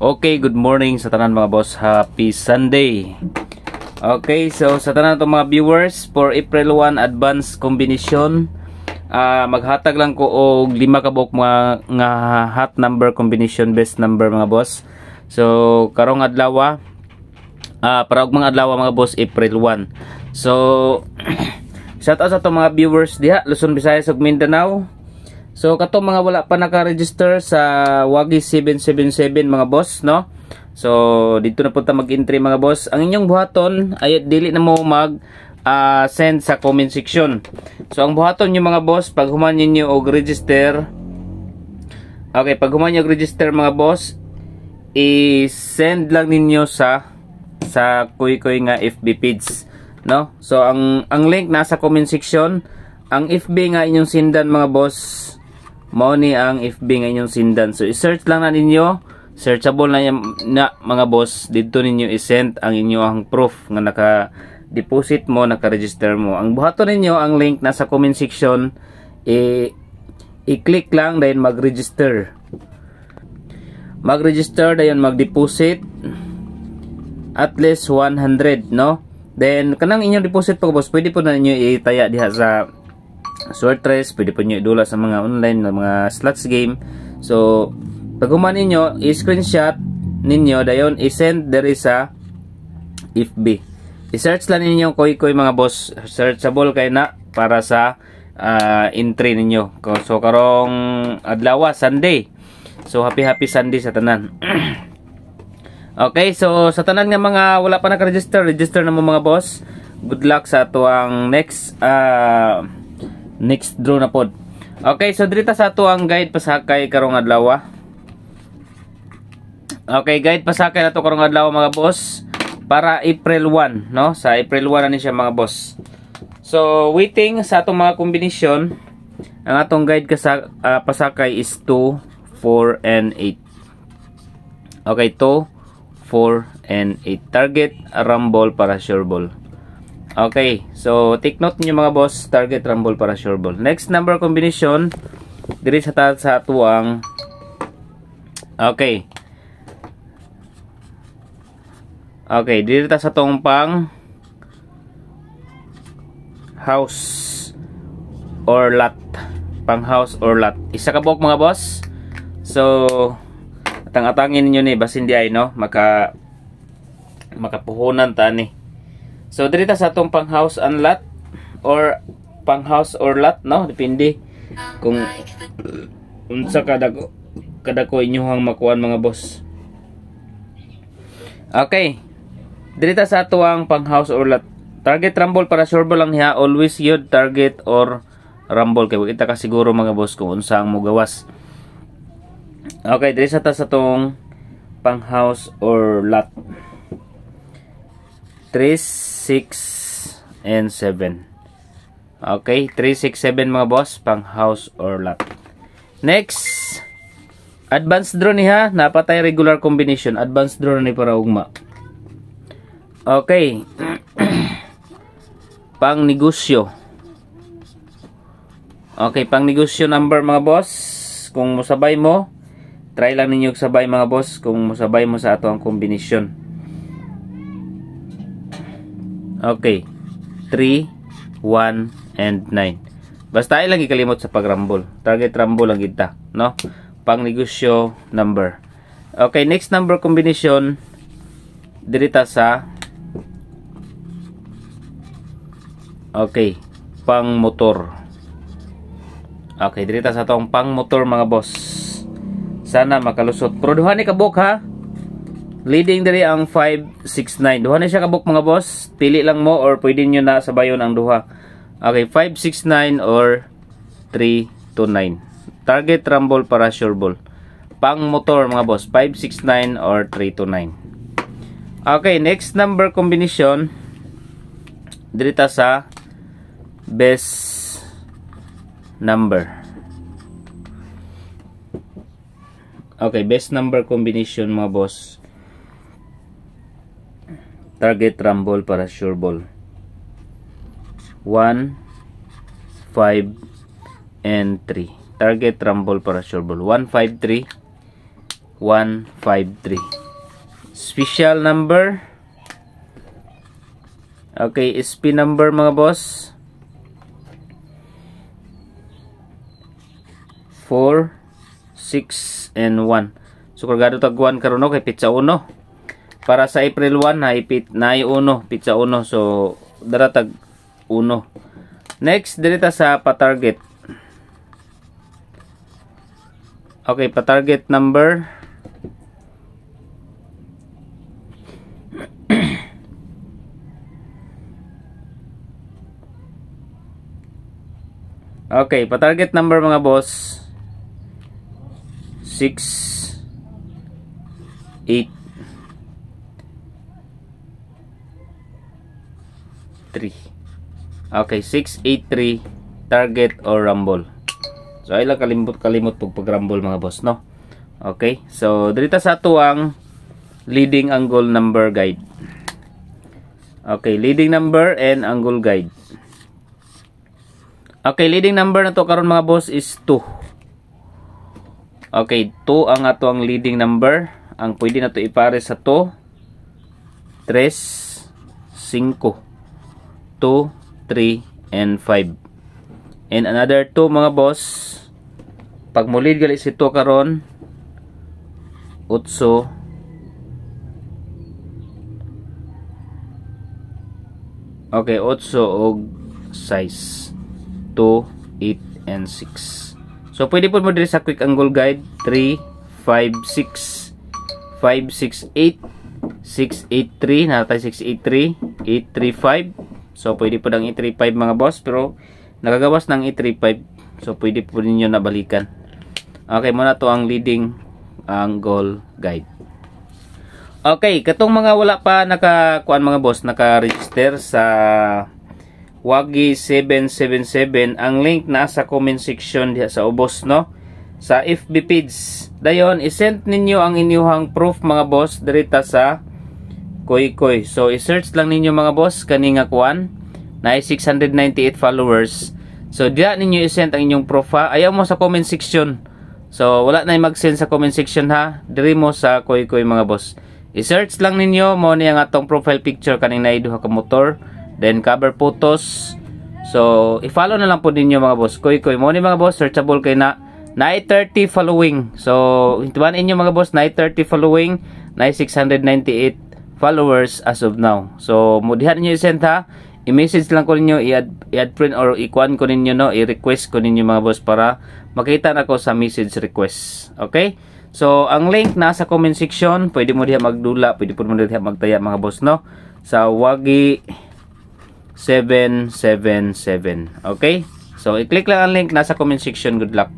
Okay, good morning sa tanan mga boss. Happy Sunday. Okay, so sa tanan itong mga viewers, for April 1 advance combination, maghatag lang ko og 5 kabok mga nga hot number combination best number mga boss. So karong adlaw, para og mga adlaw mga boss, April 1. So shout out sa itong mga viewers diha Luzon, Visayas ug Mindanao. So kato mga wala pa naka-register sa Wagi 777 mga boss, no? So dito na punta mag-entry mga boss. Ang inyong buhaton ay dili na mo mag send sa comment section. So ang buhaton niyo mga boss, pag human niyo og register. Okay, pag human niyo og register mga boss, i-send lang ninyo sa kuy-kuy nga FB page, no? So ang link nasa comment section. Ang FB nga inyong sindan mga boss, mao ni ang FB nga inyong sindan. So i-search lang na ninyo, searchable na mga boss. Dito ninyo i-send ang inyong proof nga naka-deposit mo, naka-register mo. Ang buhaton ninyo ang link nasa comment section, i-click lang dayon mag-register. Mag-register dayon mag-deposit at least 100, no? Then kanang inyong deposit po boss, pwede po na ninyo itaya diha sa Sortress, pwede po nyo idula sa mga online na mga slots game. So pag human ninyo, i-screenshot ninyo dayon i-send diri sa FB. I-search lang ninyo koy-koy mga boss, searchable kay na para sa entry ninyo. So karong adlaw Sunday, so happy Sunday sa tanan. Okay, so sa tanan nga mga wala pa naka-register, register na mo mga boss. Good luck sa ato ang next draw na pod. Okay, so dito sa ato ang guide pasakay karong adlaw. Okay, guide pasakay na to karong adlaw mga boss para April 1, no? Sa April 1 na ni siya mga boss. So waiting sa atong mga kombinasyon, ang atong guide pasakay is 2, 4 and 8. Okay, 2, 4 and 8. Target rumble para sure ball. Okay, so take note niyo mga boss, target rumble para sure ball. Next number combination diri sa atuang. Okay. Okay, diri ta sa tong pang house or lot. Pang house or lot. Isa ka buok mga boss. So atang-atangin niyo ni basin di ay, no? Makapuhunan ta ni. So dito sa atong pang house and lot or pang house or lot, no, depende kung unsa kada ko inyong makuan mga boss. Okay, dito sa atuang pang house or lot, target rumble para sure ball lang niya. Always yun target or rumble kay kita ka siguro mga boss kung unsa ang mogawas. Okay, dito sa atong pang house or lot, 3, 6 and 7. Okay, 3, 6, 7 mga boss, pang house or lot. Next, advanced draw niya, napatay regular combination. Advanced draw ni para ugma. Okay. Pang negosyo. Okay, pang negosyo number mga boss. Kung musabay mo, try lang ninyo sabay mga boss kung musabay mo sa ato ang combination. Okay, 3, 1 and 9. Basta ay lang ikalimot sa pag-rumble. Target rumble lang kita, no? Pang negosyo number. Okay, next number combination dirita sa pang motor. Okay, dirita sa tong pang motor mga boss. Sana makalusot. Pero duha ni kabuk ha. Leading diri ang 5, 6, 9. Duha na siya kabuk mga boss. Pili lang mo or pwede nyo na sabayon ang duha. Okay, 5, 6, 9 or 3 to 9. Target rumble para sure ball. Pang motor mga boss, 5, 6, 9 or 3 to 9. Okay, next number combination dirita sa best number. Okay, best number combination mga boss. Target rumble para sure ball. 1, 5 and 3. Target rumble para sure ball. 1, 5, 3 153. Special number. Okay, SP number mga boss. 4, 6, and 1. So kargado tag 1 karon kay pizza 1. Para sa April 1 na ipit na 1 pizza 1. So dara tag 1. Next direta sa pa-target. Okay, pa-target number. Okay, pa-target number mga boss. 6, 8, 3. Okay, 683 target or rumble. So ay lang kalimot pag-rumble mga boss, no? Okay, so dito sa ato ang leading angle number guide. Okay, leading number and angle guide. Okay, leading number na to karon mga boss is 2. Okay, 2 ang ato ang leading number. Ang pwede na to ipare sa 2, 3, 5, 2, 3, and 5. And another 2 mga boss. Pag mulid gali si 2 karon 8. Okay, 8 og 6. 2, 8, and 6. So pwede po mo diri sa quick angle guide 3, 5, 6, 5, 6, 8, 6, 8, 3, natay 6, 8, 3, 8, 3, 5. So pwede po ng 8, 3, 5 mga boss, pero nagagawas ng 8, 3, 5. So pwede po ninyo nabalikan. Okay, muna to ang leading angle guide. Okay, katong mga wala pa nakakuan mga boss, naka-register sa Wagi 777, ang link nasa comment section diha sa ubos, no? Sa FB page. Dayon i-send ninyo ang inyong proof mga boss dirita sa Koykoy. So i-search lang ninyo mga boss kani nga kuan na 698 followers. So diha ninyo i-send ang inyong proof ha. Ayaw mo sa comment section. So wala na mag-send sa comment section ha. Diri mo sa Koykoy mga boss. I-search lang ninyo mo ni ang atong profile picture kaning naay duha ka motor. Then cover photos. So i-follow na lang po ninyo mga boss. Koykoy mo ni mga boss, searchable kay na 30 following. So hintuan inyo mga boss, 30 following, 698 followers as of now. So mudihan niyo i-send ha. I-message lang ko ninyo, i-add friend or i-kuan ko ninyo, no, i-request ko ninyo mga boss para makita na ko sa message request. Okay? So ang link nasa comment section. Pwede mo diha magdula, pwede po mo diha magtaya mga boss, no, sa Wagi 777. Okay? So, i-click lang ang link nasa comment section. Good luck.